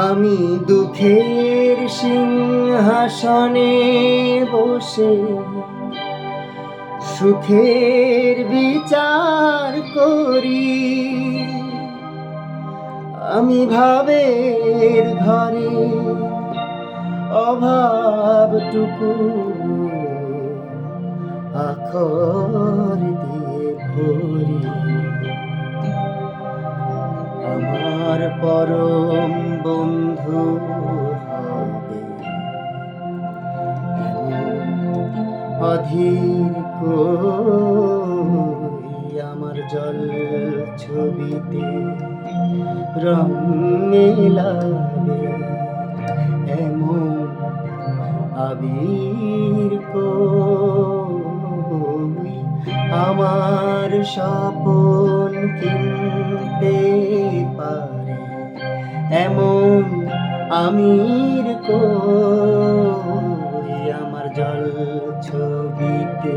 আমি দুঃখের সিংহাসনে বসে সুখের বিচার করি। আমি ভাবের ঘরে অভাবটুকু আখর দিয়ে ভরি। আমার পরম বন্ধু হবে অধীর কই আমার জল ছবিতে রং মেলাবে এমন আবির কই আমার স্বপন কিনতে পারে এমন আমির কই আমার জল ছবিতে।